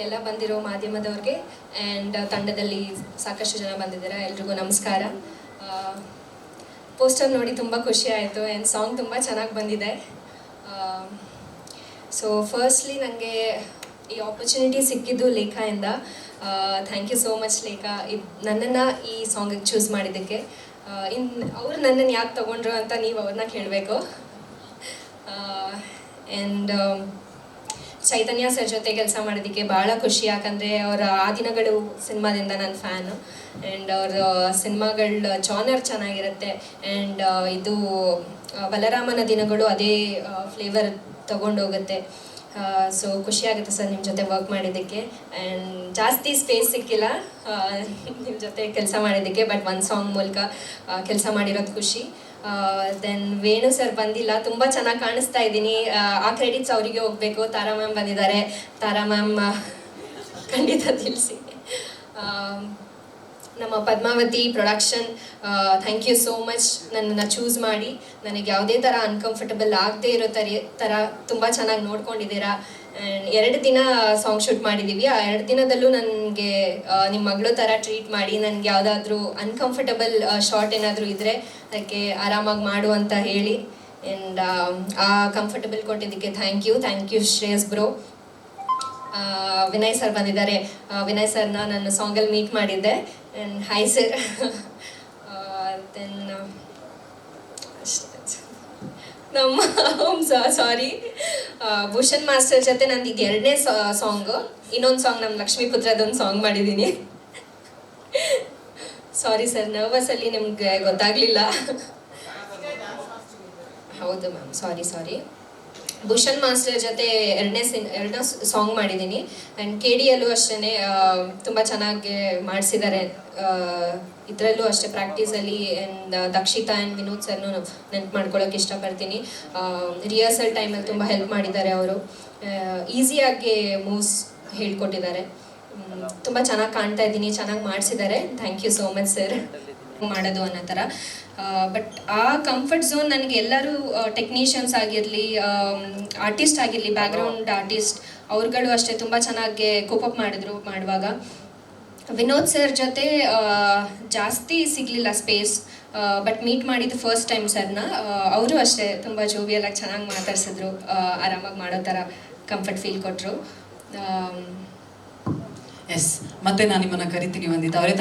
ಇಲ್ಲೆಲ್ಲ ಬಂದಿರೋ ಮಾಧ್ಯಮದವ್ರಿಗೆ ಆ್ಯಂಡ್ ತಂಡದಲ್ಲಿ ಸಾಕಷ್ಟು ಜನ ಬಂದಿದ್ದಾರೆ. ಎಲ್ರಿಗೂ ನಮಸ್ಕಾರ. ಪೋಸ್ಟರ್ ನೋಡಿ ತುಂಬ ಖುಷಿ ಆಯಿತು ಆ್ಯಂಡ್ ಸಾಂಗ್ ತುಂಬ ಚೆನ್ನಾಗಿ ಬಂದಿದೆ. ಸೊ ಫಸ್ಟ್ಲಿ ನನಗೆ ಈ ಆಪರ್ಚುನಿಟಿ ಸಿಕ್ಕಿದ್ದು ಲೇಖಾಯಿಂದ. ಥ್ಯಾಂಕ್ ಯು ಸೋ ಮಚ್ ಲೇಖಾ, ನನ್ನನ್ನು ಈ ಸಾಂಗಿಗೆ ಚೂಸ್ ಮಾಡಿದ್ದಕ್ಕೆ. ಅವ್ರು ನನ್ನನ್ನು ಯಾಕೆ ತೊಗೊಂಡ್ರು ಅಂತ ನೀವು ಅವ್ರನ್ನ ಕೇಳಬೇಕು. ಆ್ಯಂಡ್ ಚೈತನ್ಯ ಸರ್ ಜೊತೆ ಕೆಲಸ ಮಾಡೋದಕ್ಕೆ ಭಾಳ ಖುಷಿ, ಯಾಕಂದರೆ ಅವರ ಆ ದಿನಗಳು ಸಿನಿಮಾದಿಂದ ನನ್ನ ಫ್ಯಾನು. ಆ್ಯಂಡ್ ಅವ್ರ ಸಿನಿಮಾಗಳ ಜಾನರ್ ಚೆನ್ನಾಗಿರುತ್ತೆ. ಆ್ಯಂಡ್ ಇದು ಬಲರಾಮನ ದಿನಗಳು ಅದೇ ಫ್ಲೇವರ್ ತೊಗೊಂಡೋಗುತ್ತೆ. ಸೊ ಖುಷಿಯಾಗುತ್ತೆ ಸರ್ ನಿಮ್ಮ ಜೊತೆ ವರ್ಕ್ ಮಾಡಿದ್ದಕ್ಕೆ. ಆ್ಯಂಡ್ ಜಾಸ್ತಿ ಸ್ಪೇಸ್ ಸಿಕ್ಕಿಲ್ಲ ನಿಮ್ಮ ಜೊತೆ ಕೆಲಸ ಮಾಡಿದ್ದಕ್ಕೆ, ಬಟ್ ಒಂದು ಸಾಂಗ್ ಮೂಲಕ ಕೆಲಸ ಮಾಡಿರೋದು ಖುಷಿ. ದೆನ್ ವೇಣು ಸರ್ ಬಂದಿಲ್ಲ, ತುಂಬ ಚೆನ್ನಾಗಿ ಕಾಣಿಸ್ತಾ ಇದ್ದೀನಿ. ಆ ಕ್ರೆಡಿಟ್ಸ್ ಅವರಿಗೆ ಹೋಗಬೇಕು. ತಾರಾ ಮ್ಯಾಮ್ ಬಂದಿದ್ದಾರೆ. ತಾರಾ ಮ್ಯಾಮ್ ಖಂಡಿತ ತಿಳಿಸಿ. ನಮ್ಮ Padmavati production, thank you so much. ನನ್ನನ್ನು ಚೂಸ್ ಮಾಡಿ ನನಗೆ ಯಾವುದೇ ಥರ ಅನ್ಕಂಫರ್ಟಬಲ್ ಆಗದೆ ಇರೋ ಥರ ತುಂಬ ಚೆನ್ನಾಗಿ ನೋಡ್ಕೊಂಡಿದ್ದೀರಾ. ಆ್ಯಂಡ್ 2 ದಿನ ಸಾಂಗ್ ಶೂಟ್ ಮಾಡಿದ್ದೀವಿ. ಆ 2 ದಿನದಲ್ಲೂ ನನಗೆ ನಿಮ್ಮ ಮಗಳು ಥರ ಟ್ರೀಟ್ ಮಾಡಿ, ನನಗೆ ಯಾವುದಾದ್ರೂ ಅನ್ಕಂಫರ್ಟಬಲ್ ಶಾರ್ಟ್ ಏನಾದರೂ ಇದ್ದರೆ ಅದಕ್ಕೆ ಆರಾಮಾಗಿ ಮಾಡು ಅಂತ ಹೇಳಿ. ಆ್ಯಂಡ್ ಆ ಕಂಫರ್ಟಬಲ್ ಕೊಟ್ಟಿದ್ದಕ್ಕೆ thank you Shreyas bro. Vinay sir ಬಂದಿದ್ದಾರೆ. ವಿನಯ್ ಸರ್ನ ನಾನು ಸಾಂಗಲ್ಲಿ ಮೀಟ್ ಮಾಡಿದ್ದೆ. And hi sir. ದೆನ್ ನಮ್ಮ ಸಾರಿ ಭೂಷಣ್ ಮಾಸ್ಟರ್ ಜೊತೆ ನಂದು ಇದು 2ನೇ ಸಾಂಗು. ಇನ್ನೊಂದು ಸಾಂಗ್ ನಮ್ಮ ಲಕ್ಷ್ಮೀಪುತ್ರದೊಂದು ಸಾಂಗ್ ಮಾಡಿದ್ದೀನಿ. ಸಾರಿ ಸರ್, ನರ್ವಸಲ್ಲಿ ನಿಮ್ಗೆ ಗೊತ್ತಾಗಲಿಲ್ಲ. ಹೌದು ಮ್ಯಾಮ್, ಸಾರಿ. ಭೂಷಣ್ ಮಾಸ್ಟರ್ ಜೊತೆ 2ನೇ ಸಾಂಗ್ ಮಾಡಿದ್ದೀನಿ. ಆ್ಯಂಡ್ KD ಯಲ್ಲೂ ಅಷ್ಟೇ ತುಂಬ ಚೆನ್ನಾಗಿ ಮಾಡಿಸಿದ್ದಾರೆ. ಇದರಲ್ಲೂ ಅಷ್ಟೇ ಪ್ರಾಕ್ಟೀಸಲ್ಲಿ. ಆ್ಯಂಡ್ ದಕ್ಷಿತಾ ಆ್ಯಂಡ್ ವಿನೋದ್ ಸರ್ನು ನೆನ್ಪು ಮಾಡ್ಕೊಳ್ಳೋಕೆ ಇಷ್ಟಪಡ್ತೀನಿ. ರಿಹರ್ಸಲ್ ಟೈಮಲ್ಲಿ ತುಂಬ ಹೆಲ್ಪ್ ಮಾಡಿದ್ದಾರೆ ಅವರು. ಈಸಿಯಾಗಿ ಮೂವ್ಸ್ ಹೇಳ್ಕೊಟ್ಟಿದ್ದಾರೆ. ತುಂಬ ಚೆನ್ನಾಗಿ ಕಾಣ್ತಾ ಇದ್ದೀನಿ, ಚೆನ್ನಾಗಿ ಮಾಡಿಸಿದ್ದಾರೆ. Thank you so much sir. ಮಾಡೋದು ಅನ್ನೋ ಥರ. ಬಟ್ ಆ ಕಂಫರ್ಟ್ ಝೋನ್ ನನಗೆ ಎಲ್ಲರೂ ಟೆಕ್ನಿಷಿಯನ್ಸ್ ಆಗಿರಲಿ, ಆರ್ಟಿಸ್ಟ್ ಆಗಿರಲಿ, ಬ್ಯಾಕ್ಗ್ರೌಂಡ್ ಆರ್ಟಿಸ್ಟ್ ಅವ್ರುಗಳು ಅಷ್ಟೇ ತುಂಬ ಚೆನ್ನಾಗಿ ಕೋಪಪ್ ಮಾಡಿದ್ರು ಮಾಡುವಾಗ. ವಿನೋದ್ ಸರ್ ಜೊತೆ ಜಾಸ್ತಿ ಸಿಗಲಿಲ್ಲ ಸ್ಪೇಸ್, ಬಟ್ ಮೀಟ್ ಮಾಡಿದ್ದು ಫಸ್ಟ್ ಟೈಮ್ ಸರ್ನ. ಅವರು ಅಷ್ಟೇ ತುಂಬ ಜೋವಿಯಲಾಗಿ ಚೆನ್ನಾಗಿ ಮಾತಾಡ್ಸಿದ್ರು, ಆರಾಮಾಗಿ ಮಾಡೋ ಥರ ಕಂಫರ್ಟ್ ಫೀಲ್ ಕೊಟ್ಟರು. ಎಸ್, ಮತ್ತೆ ನಾನು ನಿಮ್ಮನ್ನು ಕರಿತೀನಿ ವಂದಿತಾ ಅವರೇ.